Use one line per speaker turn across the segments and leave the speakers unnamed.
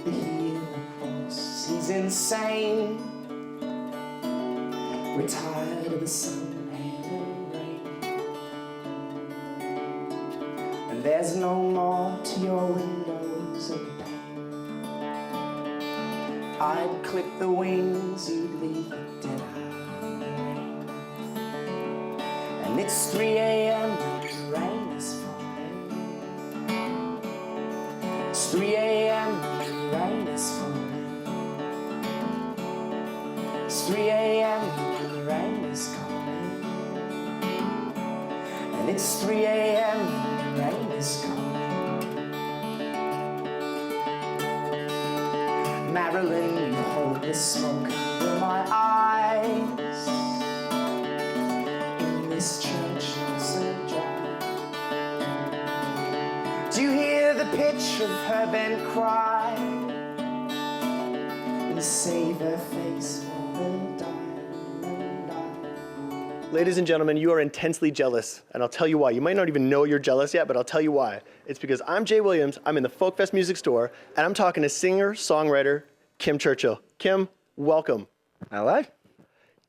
the healing force. He's insane. We're tired of the sun and rain, and there's no more to your windows of pain. I'd clip the wings, you'd leave the dead eye. And it's 3 a.m. and the rain is falling. It's 3 a.m. and the rain is falling. It's 3 a.m. and the rain is calling. And it's 3 a.m. and the rain is calling. Marilyn, you hold the smoke under my eyes. In this church not so dry. Do you hear the pitch of her bent cry? And save her face for the dying.
Ladies and gentlemen, you are intensely jealous, and I'll tell you why. You might not even know you're jealous yet, but I'll tell you why. It's because I'm J.Williams, I'm in the Folk Fest music store, and I'm talking to singer-songwriter Kim Churchill. Kim, welcome.
Hello.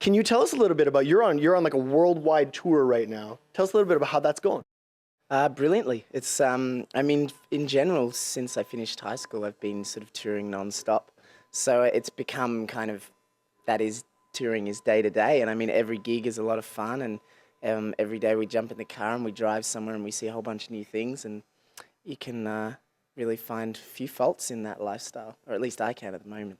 Can you tell us a little bit about, you're on like a worldwide tour right now. Tell us a little bit about how that's going.
Brilliantly. It's, I mean, in general, since I finished high school, I've been sort of touring non-stop. So it's become kind of, touring is day to day. And I mean, every gig is a lot of fun. And every day we jump in the car and we drive somewhere and we see a whole bunch of new things. And you can really find a few faults in that lifestyle, or at least I can at the moment.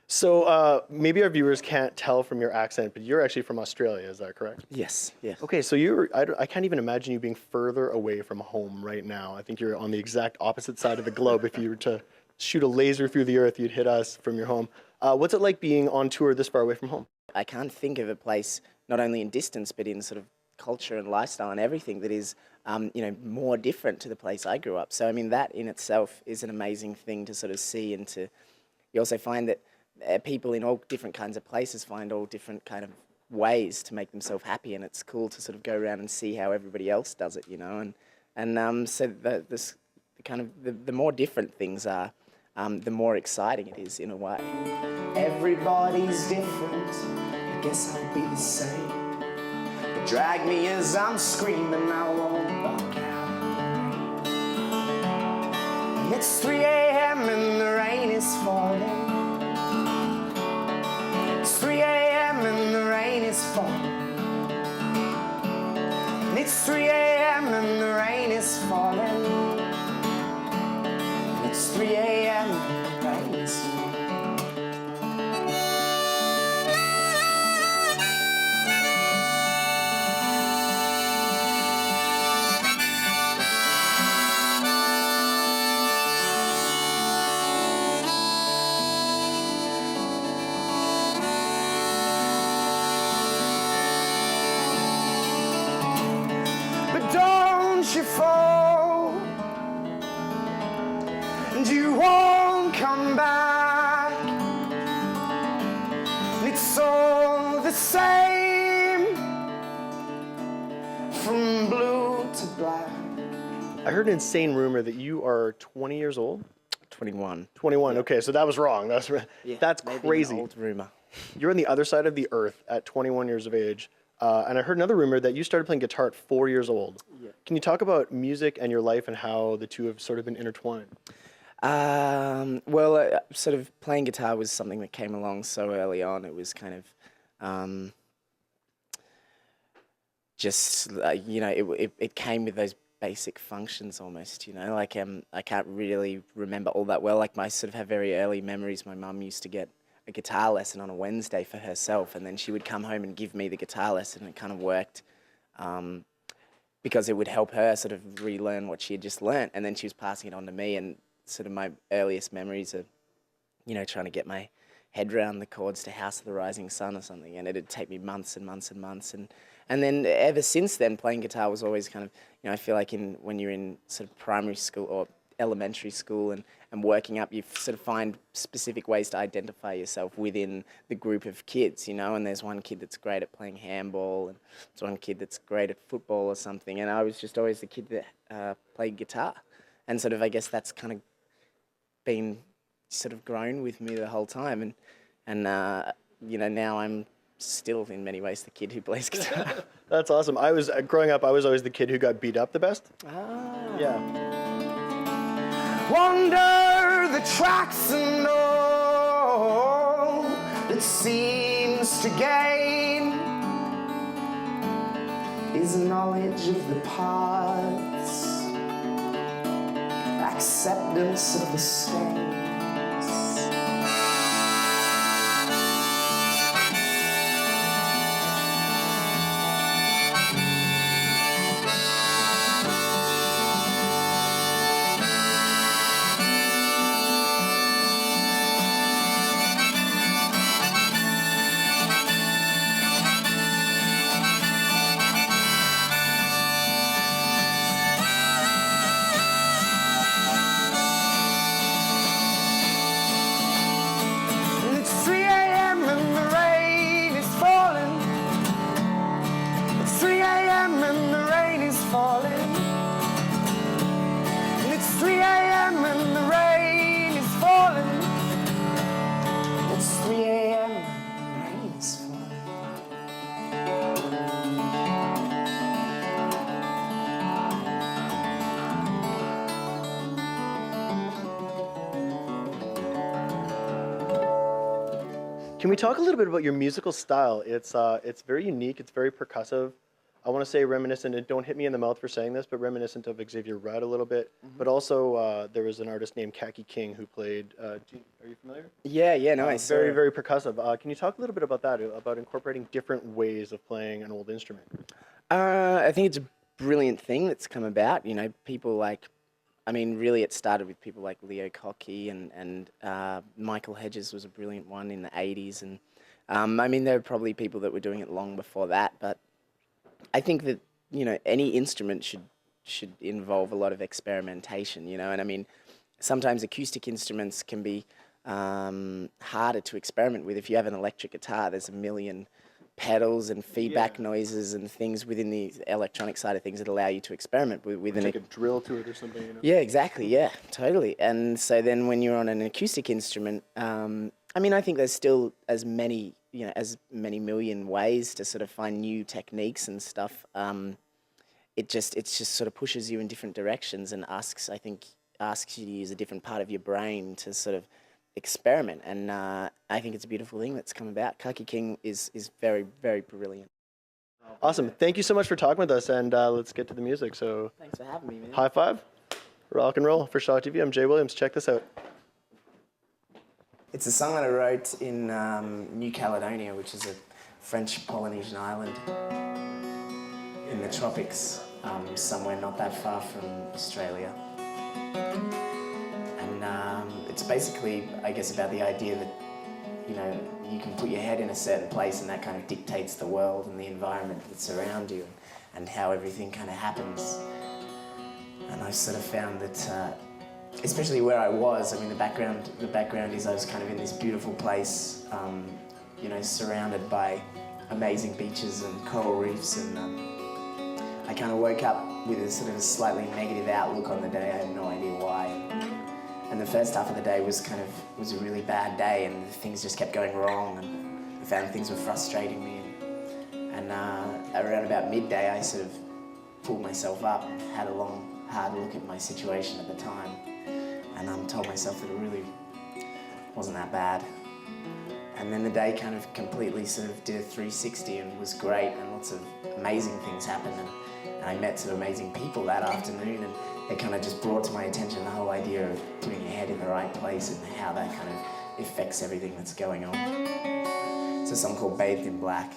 So maybe our viewers can't tell from your accent, but you're actually from Australia, is that correct?
Yes, yes.
Okay, so I can't even imagine you being further away from home right now. I think you're on the exact opposite side of the globe. If you were to shoot a laser through the earth, you'd hit us from your home. What's it like being on tour this far away from home?
I can't think of a place, not only in distance, but in sort of culture and lifestyle and everything that is, more different to the place I grew up. So, I mean, that in itself is an amazing thing to sort of see, and you also find that people in all different kinds of places find all different kind of ways to make themselves happy, and it's cool to sort of go around and see how everybody else does it, so the more different things are, the more exciting it is in a way. Everybody's different, I guess I'll be the same. But drag me as I'm screaming, I won't back out. And it's 3 a.m. and the rain is falling. It's 3 a.m. and the rain is falling. And it's 3 a.m. and the rain is falling. And it's 3 a.m. and the rain is falling. Don't you fall, and you won't come back. It's all the same, from blue to black.
I heard an insane rumor that you are 20 years old?
21.
21,
Yeah.
okay, so that was wrong. That's
Maybe
crazy.
An old rumor.
You're on the other side of the earth at 21 years of age. And I heard another rumor that you started playing guitar at 4 years old.
Yeah.
Can you talk about music and your life and how the two have sort of been intertwined?
Sort of playing guitar was something that came along so early on. It was kind of it came with those basic functions almost, I can't really remember all that well. Like, I sort of have very early memories. My mum used to get a guitar lesson on a Wednesday for herself, and then she would come home and give me the guitar lesson. It kind of worked because it would help her sort of relearn what she had just learnt, and then she was passing it on to me. And sort of my earliest memories are, trying to get my head around the chords to House of the Rising Sun or something, and it'd take me months and months and months. And then ever since then, playing guitar was always kind of, I feel like when you're in sort of primary school or elementary school and working up, you sort of find specific ways to identify yourself within the group of kids, and there's one kid that's great at playing handball, and there's one kid that's great at football or something, and I was just always the kid that played guitar. And sort of, I guess that's kind of been sort of grown with me the whole time, and you know, now I'm still in many ways the kid who plays guitar.
That's awesome. I was growing up, I was always the kid who got beat up the best.
Ah.
Yeah.
Wander the tracks and all that seems to gain is knowledge of the parts, acceptance of the stains.
Can we talk a little bit about your musical style? It's very unique. It's very percussive. I want to say reminiscent, and don't hit me in the mouth for saying this, but reminiscent of Xavier Rudd a little bit. Mm-hmm. But also there was an artist named Khaki King who played. Are you familiar?
Yeah, no,
very, very percussive. Can you talk a little bit about that, about incorporating different ways of playing an old instrument?
I think it's a brilliant thing that's come about. You know, people like, I mean, really it started with people like Leo Cockey and Michael Hedges was a brilliant one in the 80s. And I mean, there were probably people that were doing it long before that, but I think that, you know, any instrument should involve a lot of experimentation, you know, and I mean, sometimes acoustic instruments can be harder to experiment with. If you have an electric guitar, there's a million pedals and feedback noises and things within the electronic side of things that allow you to experiment with
take a drill to it or something, you know?
Yeah, exactly. Yeah, totally. And so then when you're on an acoustic instrument, I mean, I think there's still as many million ways to sort of find new techniques and stuff. It just sort of pushes you in different directions and asks you to use a different part of your brain to sort of experiment, and I think it's a beautiful thing that's come about. Khaki King is very, very brilliant.
Awesome. Thank you so much for talking with us, and let's get to the music. So
thanks for having me, man.
High five. Rock and roll. For Shock TV, I'm J.Williams. Check this out.
It's a song that I wrote in New Caledonia, which is a French Polynesian island in the tropics, somewhere not that far from Australia. And it's basically, I guess, about the idea that, you know, you can put your head in a certain place and that kind of dictates the world and the environment that's around you and how everything kind of happens. And I sort of found that, especially where I was, I mean, the background is I was kind of in this beautiful place, you know, surrounded by amazing beaches and coral reefs, and I kind of woke up with a sort of a slightly negative outlook on the day. I had no idea why. And the first half of the day was a really bad day, and things just kept going wrong, and I found things were frustrating me. And around about midday, I sort of pulled myself up and had a long, hard look at my situation at the time, and told myself that it really wasn't that bad. And then the day kind of completely sort of did a 360 and was great, and lots of amazing things happened, and I met some amazing people that afternoon, and it kind of just brought to my attention the whole idea of putting your head in the right place and how that kind of affects everything that's going on. It's a song called Bathed in Black.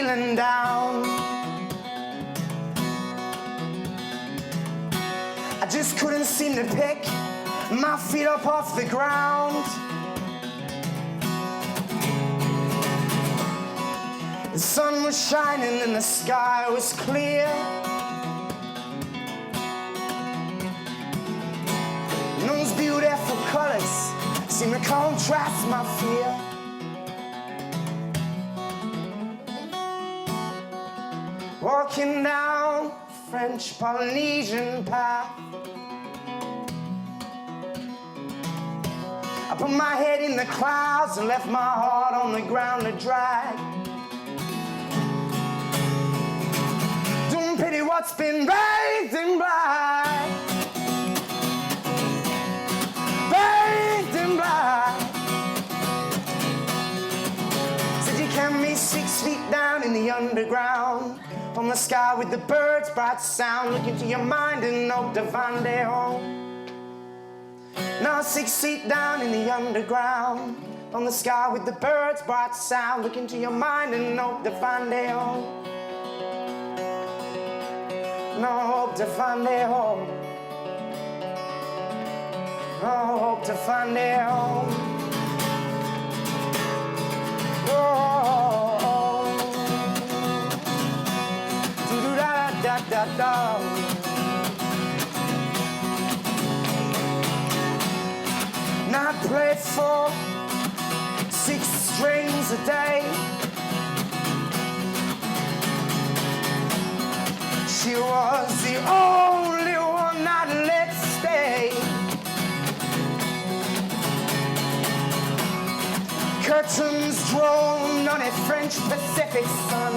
feeling down. I just couldn't seem to pick my feet up off the ground. The sun was shining and the sky was clear. And those beautiful colors seem to contrast my fear. Walking down French Polynesian path, I put my head in the clouds and left my heart on the ground to drag. Don't pity what's been bathed in black, bathed in black. Said you can be 6 feet down in the underground, on the sky with the birds' bright sound. Look into your mind and hope to find a home. Now 6 feet down in the underground, on the sky with the birds' bright sound. Look into your mind and hope to find a home. No hope to find a home. No hope to find a home. Oh, do-do-da-da-da-da. Not played for 6 strings a day. She was the only one I'd let stay. Curtains drawn on a French Pacific sun.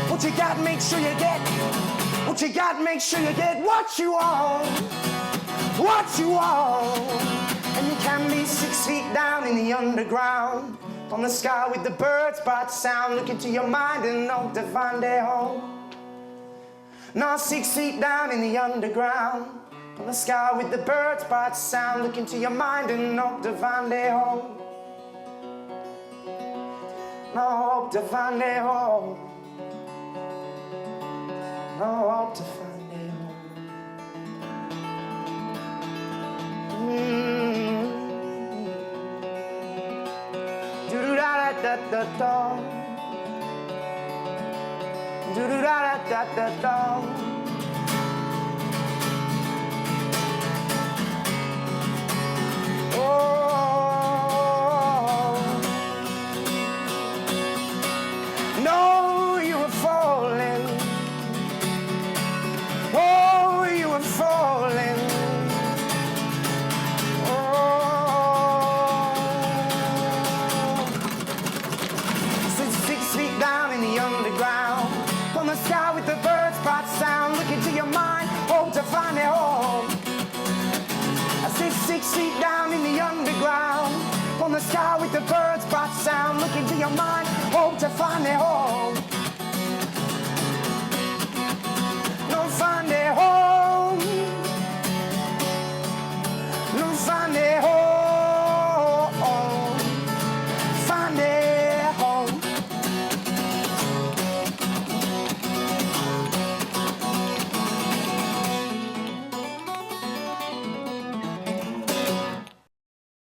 What you got, make sure you get. What you got, make sure you get what you want. What you want. And you can be 6 feet down in the underground, on the sky with the birds' bright sound. Look into your mind and hope to find a home. Now 6 feet down in the underground, on the sky with the birds' bright sound. Look into your mind and hope to find a home. No hope to find a home. No hope to find a home. Do-do-da-da-da-da-da. Do-do-da-da-da-da-da. Oh, no, you were falling. Oh, you were falling. On the sky with the birds' bright sound. Look into your mind, hope to find a home. I sit 6 feet down in the underground, on the sky with the birds' bright sound. Look into your mind, hope to find a home.